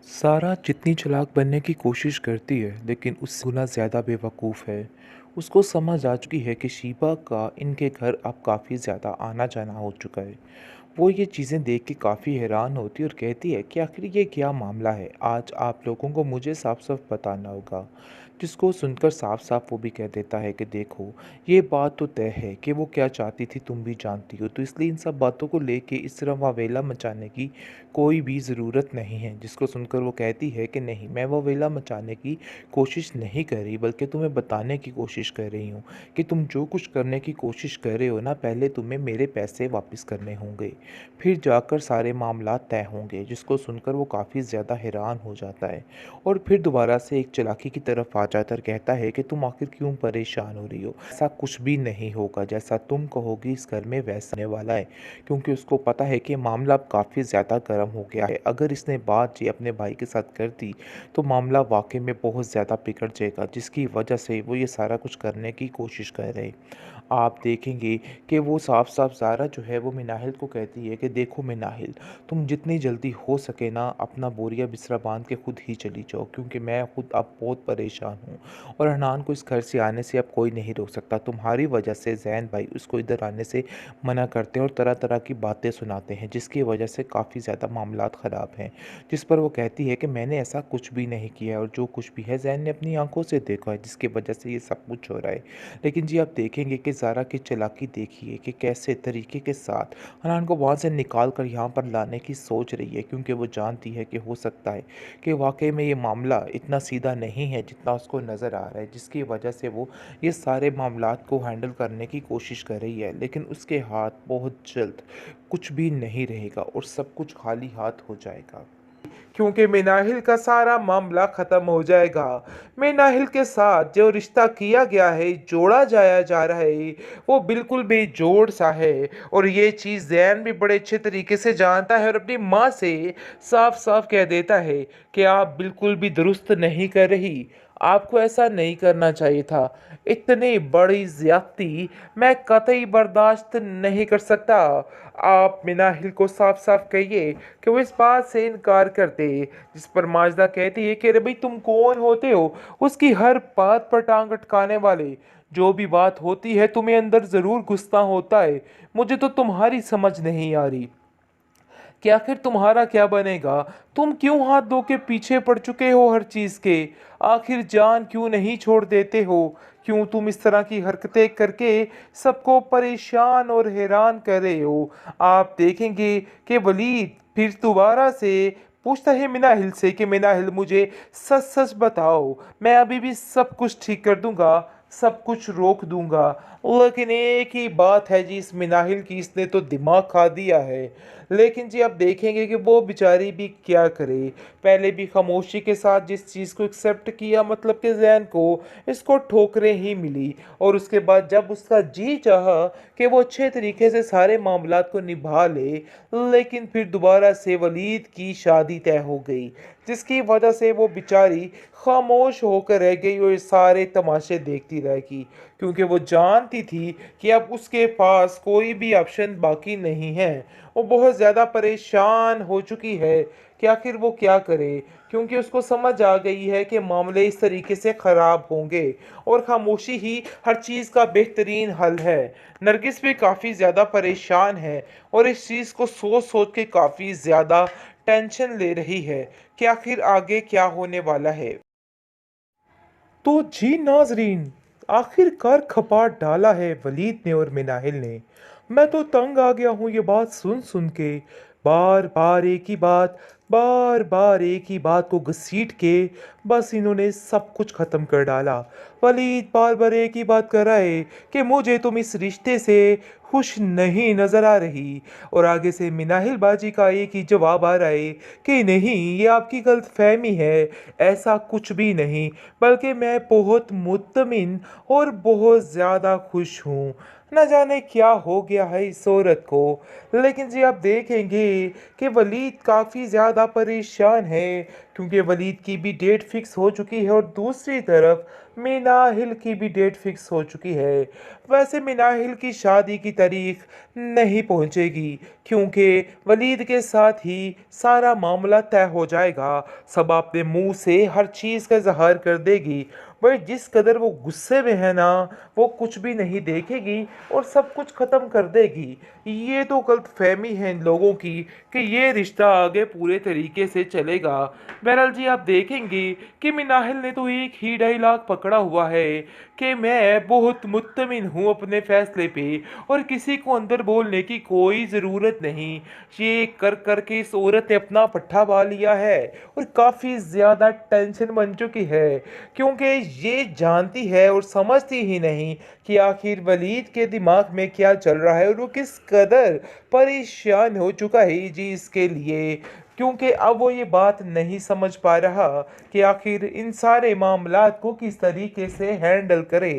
सारा जितनी चालाक बनने की कोशिश करती है लेकिन उससे गुना ज़्यादा बेवकूफ़ है। उसको समझ आ चुकी है कि शीबा का इनके घर अब काफ़ी ज़्यादा आना जाना हो चुका है। वो ये चीज़ें देख के काफ़ी हैरान होती है और कहती है कि आखिर ये क्या मामला है, आज आप लोगों को मुझे साफ साफ बताना होगा। जिसको सुनकर साफ साफ वो भी कह देता है कि देखो, ये बात तो तय है कि वो क्या चाहती थी तुम भी जानती हो, तो इसलिए इन सब बातों को लेके इस तरह वावेला मचाने की कोई भी ज़रूरत नहीं है। जिसको सुनकर वो कहती है कि नहीं, मैं वावेला मचाने की कोशिश नहीं कर रही, बल्कि तुम्हें बताने की कोशिश कर रही हूँ कि तुम जो कुछ करने की कोशिश कर रहे हो ना, पहले तुम्हें मेरे पैसे वापस करने होंगे, फिर जाकर सारे मामला तय होंगे। जिसको सुनकर वो काफ़ी ज़्यादा हैरान हो जाता है और फिर दोबारा से एक चालाकी की तरफ आ जाता और कहता है कि तुम आखिर क्यों परेशान हो रही हो, ऐसा कुछ भी नहीं होगा, जैसा तुम कहोगी इस घर में वैसा होने वाला है। क्योंकि उसको पता है कि मामला अब काफ़ी ज़्यादा गर्म हो गया है। अगर इसने बात जी अपने भाई के साथ कर दी तो मामला वाकई में बहुत ज़्यादा बिगड़ जाएगा, जिसकी वजह से वो ये सारा कुछ करने की कोशिश कर रहे। आप देखेंगे कि वो साफ-साफ ज़ारा जो है वो मिनाहिल को कहती है कि देखो मिनाहिल, तुम जितनी जल्दी हो सके ना अपना बोरिया बिस्तरा बाँध के खुद ही चली जाओ, क्योंकि मैं खुद अब बहुत परेशान हूँ और हनान को इस घर से आने से अब कोई नहीं रोक सकता। तुम्हारी वजह से ज़ैन भाई उसको इधर आने से मना करते हैं और तरह-तरह की बातें सुनाते हैं, जिसकी वजह से काफ़ी ज़्यादा मामलात ख़राब हैं। जिस पर वो कहती है कि मैंने ऐसा कुछ भी नहीं किया है और जो कुछ भी है ज़ैन ने अपनी आँखों से देखा है, जिसकी वजह से ये सब कुछ हो रहा है। लेकिन जी आप देखेंगे कि ज़ारा की चालाकी देखिए कि कैसे तरीके के साथ हनान को वहाँ से निकाल कर यहाँ पर लाने की सोच रही है, क्योंकि वो जानती है कि हो सकता है कि वाक़ई में ये मामला इतना सीधा नहीं है जितना उसको नज़र आ रहा है, जिसकी वजह से वो ये सारे मामलात को हैंडल करने की कोशिश कर रही है। लेकिन उसके हाथ बहुत जल्द कुछ भी नहीं रहेगा और सब कुछ खाली हाथ हो जाएगा, क्योंकि मिनाहिल का सारा मामला खत्म हो जाएगा। मिनाहिल के साथ जो रिश्ता किया गया है, जोड़ा जाया जा रहा है, वो बिल्कुल बेजोड़ सा है और ये चीज़ ज़ैन भी बड़े अच्छे तरीके से जानता है और अपनी माँ से साफ साफ कह देता है कि आप बिल्कुल भी दुरुस्त नहीं कर रही, आपको ऐसा नहीं करना चाहिए था। इतनी बड़ी ज़्यादती मैं कतई बर्दाश्त नहीं कर सकता। आप मिनाहिल को साफ साफ कहिए कि वो इस बात से इनकार कर दे। जिस पर माजदा कहती है कि अरे भाई तुम कौन होते हो उसकी हर बात पर टांग अटकाने वाले, जो भी बात होती है तुम्हें अंदर ज़रूर गुस्सा होता है, मुझे तो तुम्हारी समझ नहीं आ रही कि आखिर तुम्हारा क्या बनेगा। तुम क्यों हाथ धो के पीछे पड़ चुके हो हर चीज़ के, आखिर जान क्यों नहीं छोड़ देते हो, क्यों तुम इस तरह की हरकतें करके सबको परेशान और हैरान कर रहे हो। आप देखेंगे कि वलीद फिर दोबारा से पूछता है मिनाहिल से कि मिनाहिल मुझे सच सच बताओ, मैं अभी भी सब कुछ ठीक कर दूंगा, सब कुछ रोक दूंगा। लेकिन एक ही बात है जी इस मिनाहिल की, इसने तो दिमाग खा दिया है। लेकिन जी आप देखेंगे कि वो बेचारी भी क्या करे। पहले भी खामोशी के साथ जिस चीज़ को एक्सेप्ट किया, मतलब कि जैन को इसको ठोकरें ही मिली, और उसके बाद जब उसका जी चाहा कि वो अच्छे तरीके से सारे मामलात को निभा ले, लेकिन फिर दोबारा से वलीद की शादी तय हो गई, जिसकी वजह से वो बेचारी खामोश होकर रह गई और सारे तमाशे देखती रहेगी, क्योंकि वो जानती थी कि अब उसके पास कोई भी ऑप्शन बाकी नहीं है। वो बहुत ज़्यादा परेशान हो चुकी है कि आखिर वो क्या करे, क्योंकि उसको समझ आ गई है कि मामले इस तरीके से ख़राब होंगे और खामोशी ही हर चीज़ का बेहतरीन हल है। नरगिस भी काफ़ी ज़्यादा परेशान है और इस चीज़ को सोच सोच के काफ़ी ज़्यादा टेंशन ले रही है कि आखिर आगे क्या होने वाला है। तो जी नाजरीन, आखिरकार खपाट डाला है वलीद ने और मिनाहिल ने। मैं तो तंग आ गया हूँ ये बात सुन सुन के। बार बार एक ही बात, बार बार एक ही बात को घसीट के बस इन्होंने सब कुछ खत्म कर डाला। वलीद बार बार एक ही बात कर रहा है कि मुझे तुम इस रिश्ते से खुश नहीं नजर आ रही, और आगे से मिनाहिल बाजी का एक ही जवाब आ रहा है कि नहीं, ये आपकी गलतफहमी है, ऐसा कुछ भी नहीं, बल्कि मैं बहुत मुत्तमिन और बहुत ज़्यादा खुश हूँ। न जाने क्या हो गया है इस औरत को। लेकिन जी आप देखेंगे कि वलीद काफ़ी ज़्यादा परेशान है, क्योंकि वलीद की भी डेट फिक्स हो चुकी है और दूसरी तरफ मिनाहिल की भी डेट फिक्स हो चुकी है। वैसे मिनाहिल की शादी की तारीख नहीं पहुंचेगी क्योंकि वलीद के साथ ही सारा मामला तय हो जाएगा। सब अपने मुंह से हर चीज़ का इजहार कर देगी। वही जिस कदर वो गुस्से में है ना, वो कुछ भी नहीं देखेगी और सब कुछ ख़त्म कर देगी। ये तो गलतफहमी है इन लोगों की कि ये रिश्ता आगे पूरे तरीके से चलेगा। बहरहाल जी आप देखेंगे कि मिनाहिल ने तो एक ही डायलॉग पकड़ा हुआ है कि मैं बहुत मुत्तमिन हूँ अपने फैसले पे और किसी को अंदर बोलने की कोई ज़रूरत नहीं। ये कर कर के इस औरत ने अपना पट्टा पा लिया है और काफ़ी ज़्यादा टेंशन बन चुकी है क्योंकि ये जानती है और समझती ही नहीं कि आखिर वलीद के दिमाग में क्या चल रहा है और वो किस कदर परेशान हो चुका है जी इसके लिए। क्योंकि अब वो ये बात नहीं समझ पा रहा कि आखिर इन सारे मामलात को किस तरीके से हैंडल करे।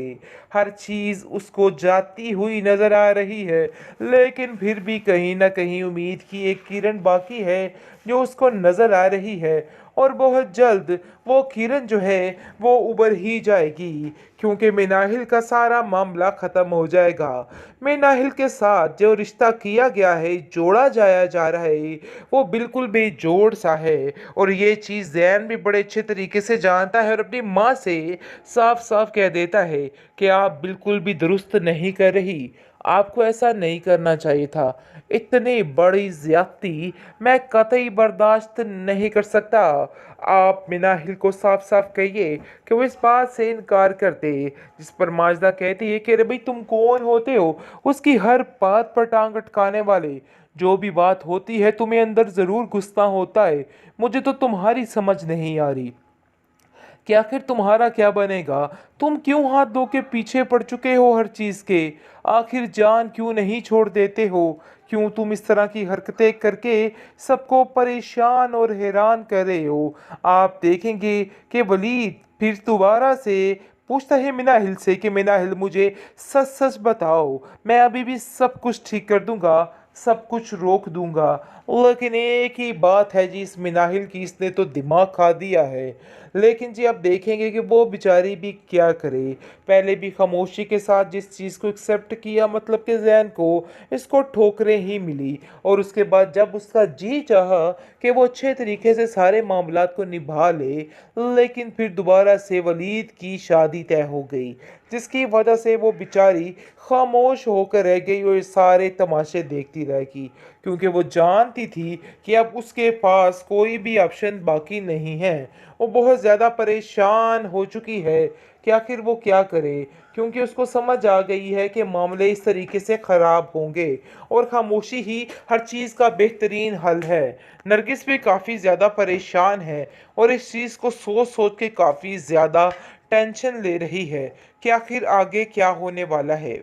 हर चीज़ उसको जाती हुई नज़र आ रही है, लेकिन फिर भी कहीं ना कहीं उम्मीद की एक किरण बाकी है जो उसको नज़र आ रही है और बहुत जल्द वो किरण जो है वो उभर ही जाएगी क्योंकि मिनाहिल का सारा मामला ख़त्म हो जाएगा। मिनाहिल के साथ जो रिश्ता किया गया है, जोड़ा जाया जा रहा है, वो बिल्कुल बेजोड़ सा है और ये चीज़ जैन भी बड़े अच्छे तरीके से जानता है और अपनी माँ से साफ साफ कह देता है कि आप बिल्कुल भी दुरुस्त नहीं कर रही, आपको ऐसा नहीं करना चाहिए था। इतनी बड़ी ज्यादती मैं कतई बर्दाश्त नहीं कर सकता। आप मिनाहिल को साफ साफ कहिए कि वो इस बात से इनकार कर दे। जिस पर माजदा कहती है कि अरे भाई तुम कौन होते हो उसकी हर बात पर टांग अटकाने वाले। जो भी बात होती है तुम्हें अंदर ज़रूर गुस्सा होता है। मुझे तो तुम्हारी समझ नहीं आ रही कि आखिर तुम्हारा क्या बनेगा। तुम क्यों हाथ धो के पीछे पड़ चुके हो हर चीज़ के। आखिर जान क्यों नहीं छोड़ देते हो। क्यों तुम इस तरह की हरकतें करके सबको परेशान और हैरान कर रहे हो। आप देखेंगे कि वलीद फिर दोबारा से पूछता है मिनाहिल से कि मिनाहिल मुझे सच सच बताओ, मैं अभी भी सब कुछ ठीक कर दूंगा, सब कुछ रोक दूंगा। लेकिन एक ही बात है जी इस मिनाहिल की, इसने तो दिमाग खा दिया है। लेकिन जी आप देखेंगे कि वो बेचारी भी क्या करे। पहले भी खामोशी के साथ जिस चीज़ को एक्सेप्ट किया, मतलब कि जैन को इसको ठोकरें ही मिली और उसके बाद जब उसका जी चाहा कि वो अच्छे तरीके से सारे मामलात को निभा ले, लेकिन फिर दोबारा से वलीद की शादी तय हो गई जिसकी वजह से वो बेचारी खामोश होकर रह गई और सारे तमाशे देखती रहेगी क्योंकि वो जानती थी कि अब उसके पास कोई भी ऑप्शन बाकी नहीं है। वो बहुत ज़्यादा परेशान हो चुकी है कि आखिर वो क्या करे क्योंकि उसको समझ आ गई है कि मामले इस तरीके से ख़राब होंगे और खामोशी ही हर चीज़ का बेहतरीन हल है। नरगिस भी काफ़ी ज़्यादा परेशान है और इस चीज़ को सोच सोच के काफ़ी ज़्यादा टेंशन ले रही है कि आखिर आगे क्या होने वाला है।